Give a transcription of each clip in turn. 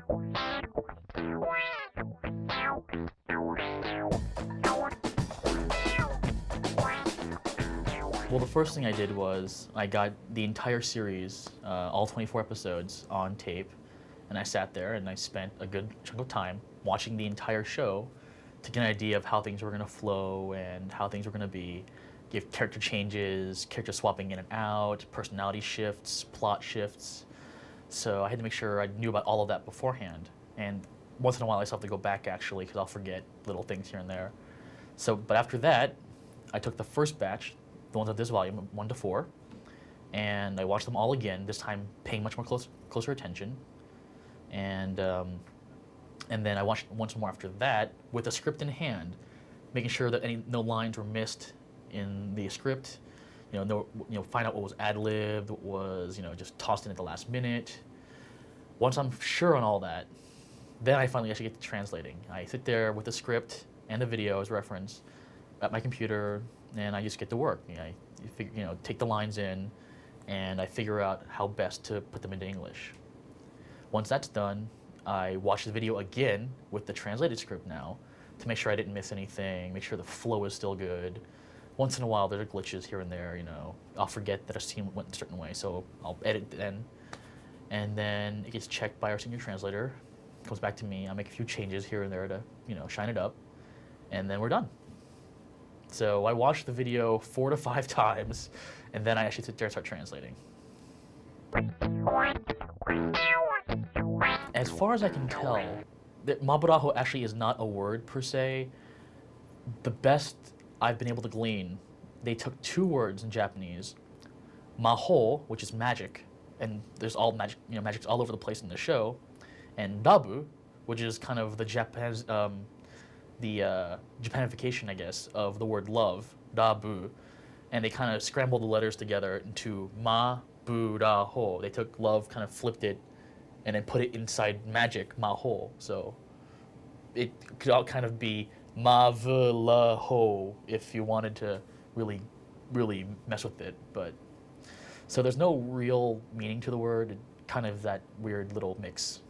Well, the first thing I did was I got the entire series, all 24 episodes, on tape, and I sat there and I spent a good chunk of time watching the entire show to get an idea of how things were going to flow and how things were going to be. Give character changes, character swapping in and out, personality shifts, plot shifts. So I had to make sure I knew about all of that beforehand. And once in a while, I still have to go back actually because I'll forget little things here and there. So, but after that, I took the first batch, the ones of this volume, 1 to 4, and I watched them all again. This time, paying much more closer attention, and then I watched once more after that with a script in hand, making sure that no lines were missed in the script. Find out what was ad-libbed, what was just tossed in at the last minute. Once I'm sure on all that, then I finally actually get to translating. I sit there with the script and the video as reference at my computer, and I just get to work. I take the lines in, and I figure out how best to put them into English. Once that's done, I watch the video again with the translated script now to make sure I didn't miss anything, make sure the flow is still good. Once in a while, there are glitches here and there. I'll forget that a scene went a certain way, so I'll edit then, and then it gets checked by our senior translator. Comes back to me. I make a few changes here and there to shine it up, and then we're done. So I watched the video 4 to 5 times, and then I actually sit there and start translating. As far as I can tell, Maburaho actually is not a word per se. The best I've been able to glean, they took 2 words in Japanese, maho, which is magic, and there's all magic, magic's all over the place in the show, and dabu, which is kind of the Japanification, I guess, of the word love, dabu, and they kind of scrambled the letters together into Maburaho. They took love, kind of flipped it, and then put it inside magic, maho. So it could all kind of be Mavulaho if you wanted to really, really mess with it. But so there's no real meaning to the word, kind of that weird little mix.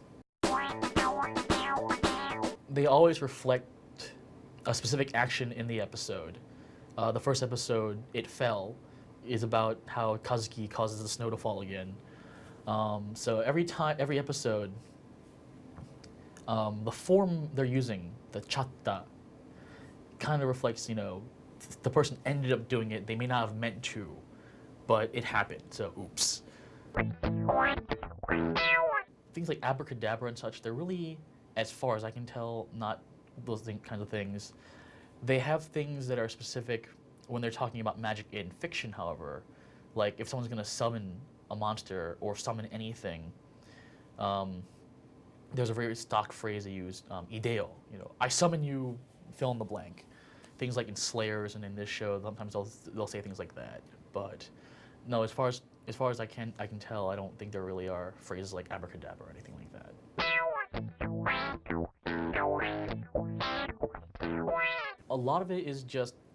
They always reflect a specific action in the episode. The first episode, It Fell, is about how Kazuki causes the snow to fall again. So every episode, the form they're using, the chatta, kind of reflects, the person ended up doing it. They may not have meant to, but it happened, so oops. Things like abracadabra and such, they're really, as far as I can tell, not those kinds of things. They have things that are specific when they're talking about magic in fiction, however. Like if someone's going to summon a monster or summon anything, there's a very stock phrase they use, ideo. I summon you, fill in the blank. Things like in Slayers and in this show, sometimes they'll say things like that. But no, as far as I can tell, I don't think there really are phrases like abracadabra or anything like that. A lot of it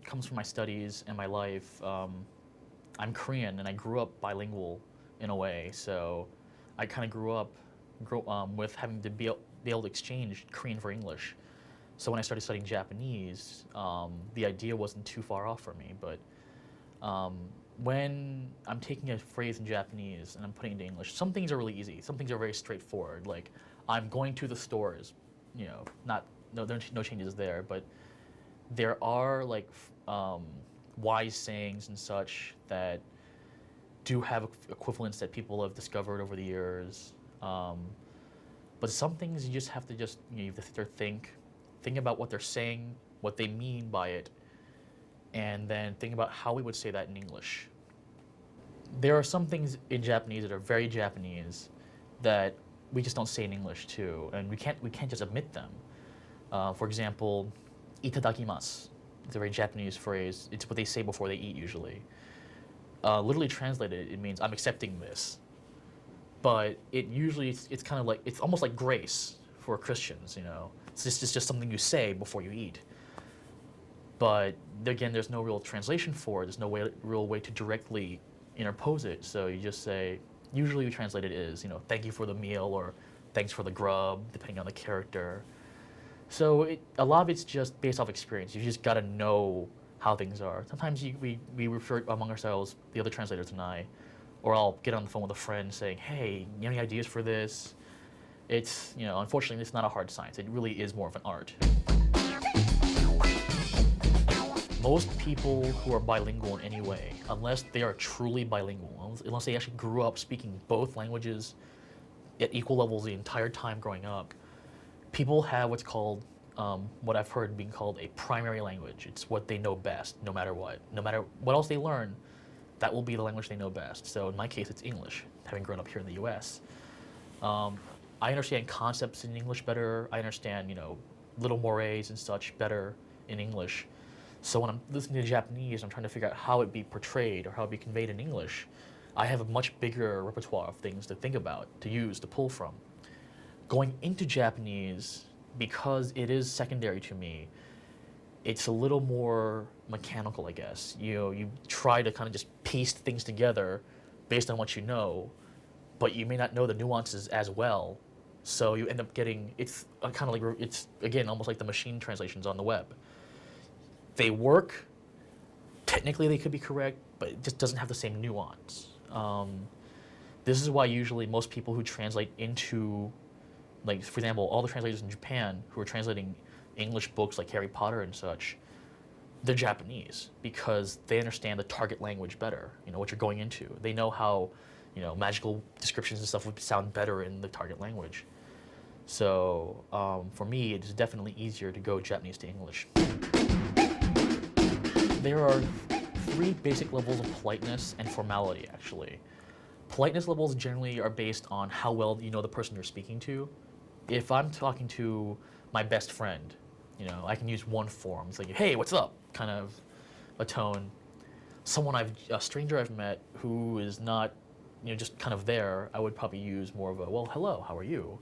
comes from my studies and my life. I'm Korean and I grew up bilingual in a way, so I kind of grew up with having to be able to exchange Korean for English. So when I started studying Japanese, the idea wasn't too far off for me. But when I'm taking a phrase in Japanese and I'm putting it into English, some things are really easy. Some things are very straightforward. Like I'm going to the stores, there's no changes there. But there are like wise sayings and such that do have equivalents that people have discovered over the years. But some things you just have to you have to sit there, think about what they're saying, what they mean by it, and then think about how we would say that in English. There are some things in Japanese that are very Japanese that we just don't say in English too, and we can't just omit them. For example, itadakimasu. It's a very Japanese phrase. It's what they say before they eat usually. Literally translated, it means I'm accepting this. But it's kind of like, it's almost like grace for Christians, It's just something you say before you eat. But again, there's no real translation for it. There's no real way to directly interpose it. So you just say, usually we translate it as, thank you for the meal, or thanks for the grub, depending on the character. So a lot of it's just based off experience. You just got to know how things are. Sometimes we refer among ourselves, the other translators and I, or I'll get on the phone with a friend saying, hey, you have any ideas for this? It's, unfortunately, it's not a hard science. It really is more of an art. Most people who are bilingual in any way, unless they are truly bilingual, unless they actually grew up speaking both languages at equal levels the entire time growing up, people have what's called, what I've heard being called a primary language. It's what they know best, no matter what. No matter what else they learn, that will be the language they know best. So in my case, it's English, having grown up here in the US. I understand concepts in English better. I understand, little mores and such better in English. So when I'm listening to Japanese, I'm trying to figure out how it be portrayed or how it be conveyed in English. I have a much bigger repertoire of things to think about, to use, to pull from. Going into Japanese, because it is secondary to me, it's a little more mechanical, I guess. You try to kind of just piece things together based on what you know, but you may not know the nuances as well. So you end up getting, it's kind of like, it's again, almost like the machine translations on the web. They work, technically they could be correct, but it just doesn't have the same nuance. This is why usually most people who translate into, like, for example, all the translators in Japan who are translating English books like Harry Potter and such, they're Japanese because they understand the target language better, what you're going into. They know how, magical descriptions and stuff would sound better in the target language. So for me, it's definitely easier to go Japanese to English. There are 3 basic levels of politeness and formality, actually. Politeness levels generally are based on how well you know the person you're speaking to. If I'm talking to my best friend, I can use one form. It's like, hey, what's up? Kind of a tone. A stranger I've met who is not, just kind of there, I would probably use more of a, well, hello, how are you?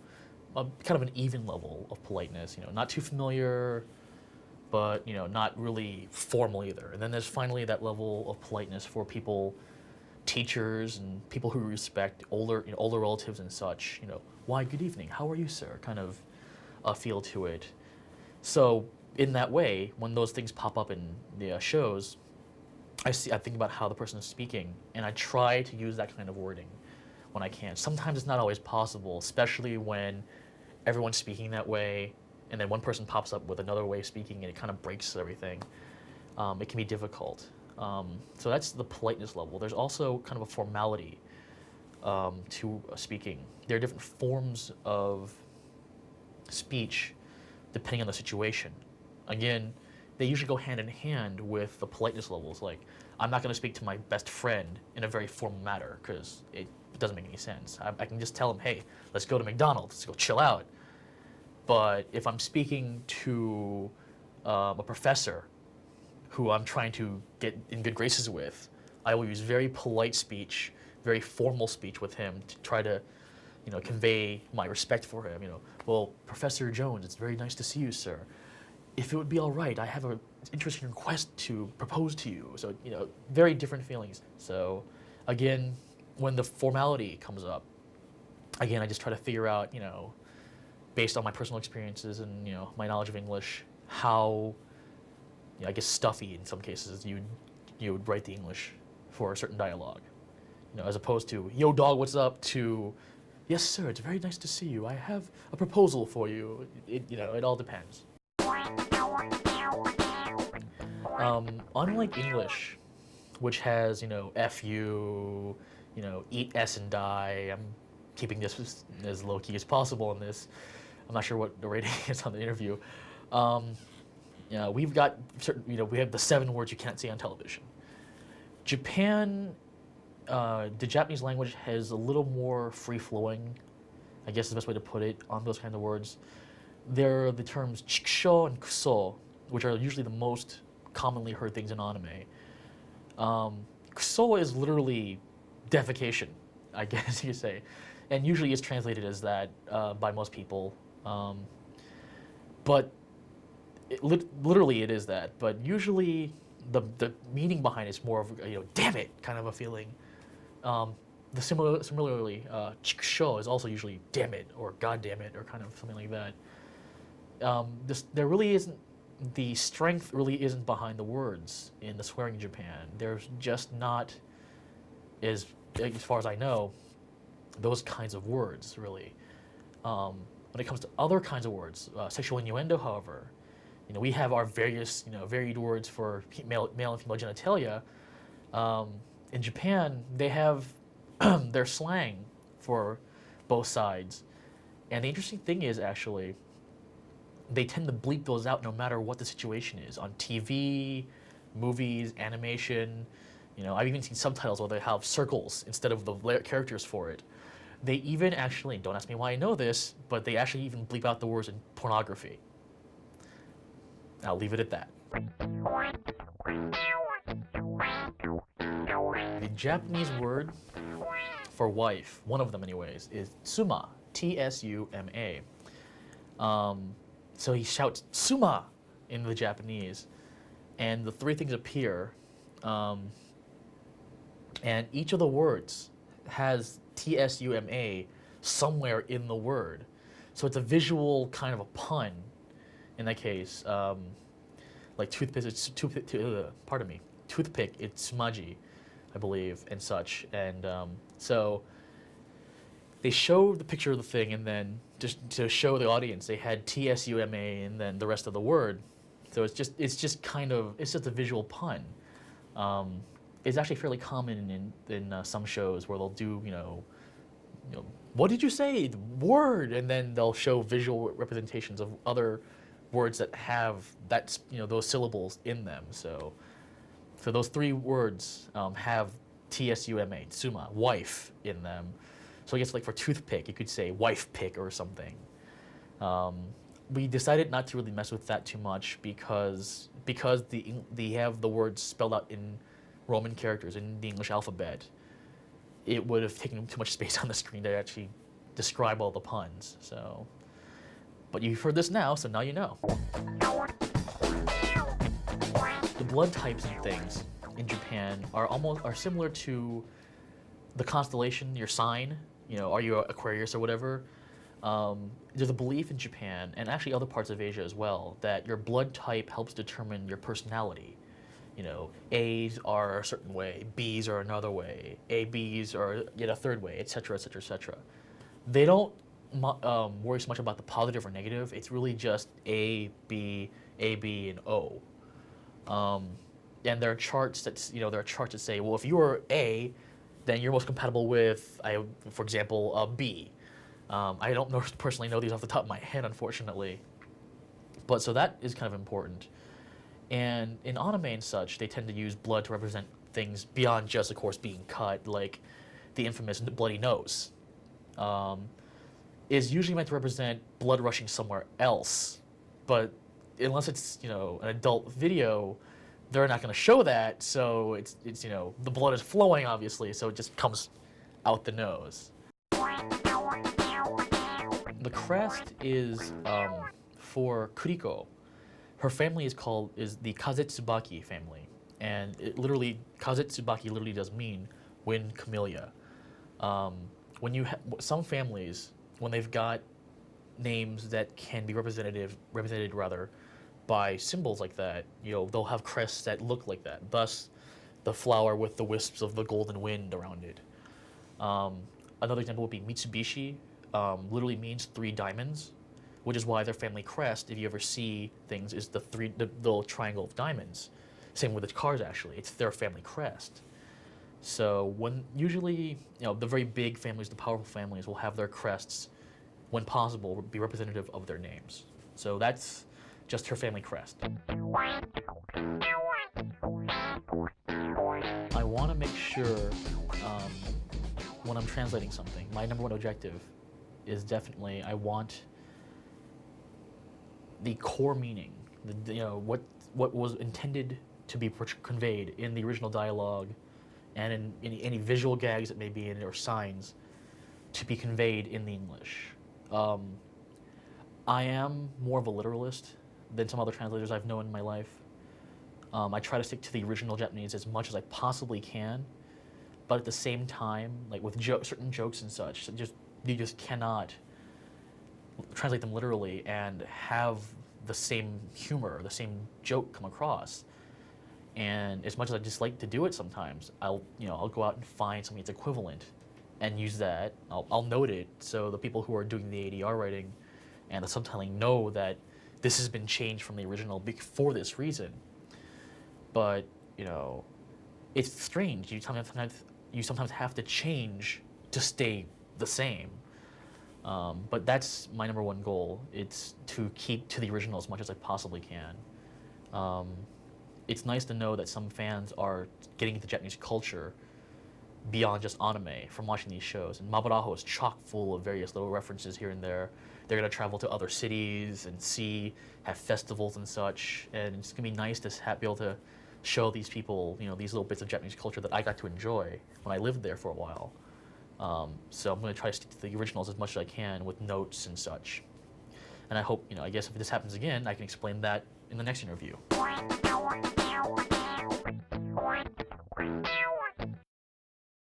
Kind of an even level of politeness, not too familiar, but not really formal either. And then there's finally that level of politeness for people, teachers and people who respect older relatives and such. Why, good evening, how are you, sir? Kind of a feel to it. So in that way, when those things pop up in the shows, I think about how the person is speaking, and I try to use that kind of wording when I can. Sometimes it's not always possible, especially when everyone's speaking that way, and then one person pops up with another way of speaking, and it kind of breaks everything. It can be difficult. So that's the politeness level. There's also kind of a formality to speaking. There are different forms of speech depending on the situation. Again, they usually go hand in hand with the politeness levels. Like, I'm not going to speak to my best friend in a very formal manner because it doesn't make any sense. I can just tell him, hey, let's go to McDonald's, let's go chill out. But if I'm speaking to a professor who I'm trying to get in good graces with, I will use very polite speech, very formal speech with him to try to, convey my respect for him. Well, Professor Jones, it's very nice to see you, sir. If it would be all right, I have an interesting request to propose to you. So, very different feelings. So, again, when the formality comes up, again, I just try to figure out, based on my personal experiences and, my knowledge of English, how, I guess, stuffy in some cases you would write the English for a certain dialogue. As opposed to, yo, dog, what's up, to, yes, sir, it's very nice to see you. I have a proposal for you. It all depends. Unlike English, which has, F you, eat S and die, I'm keeping this as low-key as possible in this. I'm not sure what the rating is on the interview. We've got certain, we have the 7 words you can't say on television. Japan, the Japanese language has a little more free-flowing, I guess is the best way to put it, on those kind of words. There are the terms chikusho and kuso, which are usually the most commonly heard things in anime. Kuso is literally defecation, I guess you could say, and usually is translated as that by most people. But literally it is that, but usually the meaning behind it is more of, damn it, kind of a feeling. Similarly, chikusho is also usually damn it or god damn it or kind of something like that. There really isn't, the strength really isn't behind the words in the swearing in Japan. There's just not, as far as I know, those kinds of words really. When it comes to other kinds of words, sexual innuendo, however, we have our various, varied words for male and female genitalia. In Japan, they have their slang for both sides. And the interesting thing is, actually, they tend to bleep those out no matter what the situation is. On TV, movies, animation, I've even seen subtitles where they have circles instead of the characters for it. They even actually, don't ask me why I know this, but they actually even bleep out the words in pornography. I'll leave it at that. The Japanese word for wife, one of them anyways, is tsuma, T-S-U-M-A. So he shouts tsuma in the Japanese, and the three things appear, and each of the words has T-S-U-M-A somewhere in the word. So it's a visual kind of a pun in that case. Like toothpick, toothpick, it's sumaji, I believe, and such. And so they showed the picture of the thing, and then just to show the audience, they had T-S-U-M-A and then the rest of the word. So it's just a visual pun. It's actually fairly common in some shows where they'll do, what did you say? The word, and then they'll show visual representations of other words that have that, those syllables in them. So those three words have T-S-U-M-A, tsuma, wife, in them. So I guess like for toothpick, you could say wife pick or something. We decided not to really mess with that too much because they have the words spelled out in Roman characters in the English alphabet. It would have taken too much space on the screen to actually describe all the puns. So, but you've heard this now, so now you know. The blood types and things in Japan are similar to the constellation, your sign. Are you Aquarius or whatever? There's a belief in Japan, and actually other parts of Asia as well, that your blood type helps determine your personality. A's are a certain way, B's are another way, AB's are yet a third way, etc., etc., etc. They don't worry so much about the positive or negative. It's really just A, B, and O. And there are charts that say, well, if you are A, then you're most compatible with, for example, B. I don't personally know these off the top of my head, unfortunately. But so that is kind of important. And in anime and such, they tend to use blood to represent things beyond just, of course, being cut, like the infamous bloody nose. Is usually meant to represent blood rushing somewhere else. But unless it's, an adult video, they're not going to show that, so it's the blood is flowing, obviously, so it just comes out the nose. The crest is for Kuriko. Her family is the Kazetsubaki family, and Kazetsubaki literally does mean wind camellia. When you some families, when they've got names that can be represented by symbols like that, they'll have crests that look like that. Thus, the flower with the wisps of the golden wind around it. Another example would be Mitsubishi. Literally means 3 diamonds, which is why their family crest, if you ever see things, is the little triangle of diamonds. Same with the cars, actually. It's their family crest. So when usually, the very big families, the powerful families, will have their crests, when possible, be representative of their names. So that's just her family crest. I want to make sure when I'm translating something, my number one objective is definitely I want the core meaning, what was intended to be conveyed in the original dialogue, and in any visual gags that may be in it or signs, to be conveyed in the English. I am more of a literalist than some other translators I've known in my life. I try to stick to the original Japanese as much as I possibly can. but at the same time, like with certain jokes and such, you just cannot translate them literally and have the same humor, the same joke come across. And as much as I dislike to do it sometimes, I'll go out and find something that's equivalent and use that. I'll note it so the people who are doing the ADR writing and the subtitling know that this has been changed from the original for this reason. But, it's strange. You sometimes have to change to stay the same. But that's my number one goal. It's to keep to the original as much as I possibly can. It's nice to know that some fans are getting into Japanese culture beyond just anime from watching these shows. And Maburaho is chock full of various little references here and there. They're going to travel to other cities and have festivals and such. And it's going to be nice to be able to show these people, these little bits of Japanese culture that I got to enjoy when I lived there for a while. So I'm going to try to stick to the originals as much as I can with notes and such. And I hope, I guess if this happens again, I can explain that in the next interview.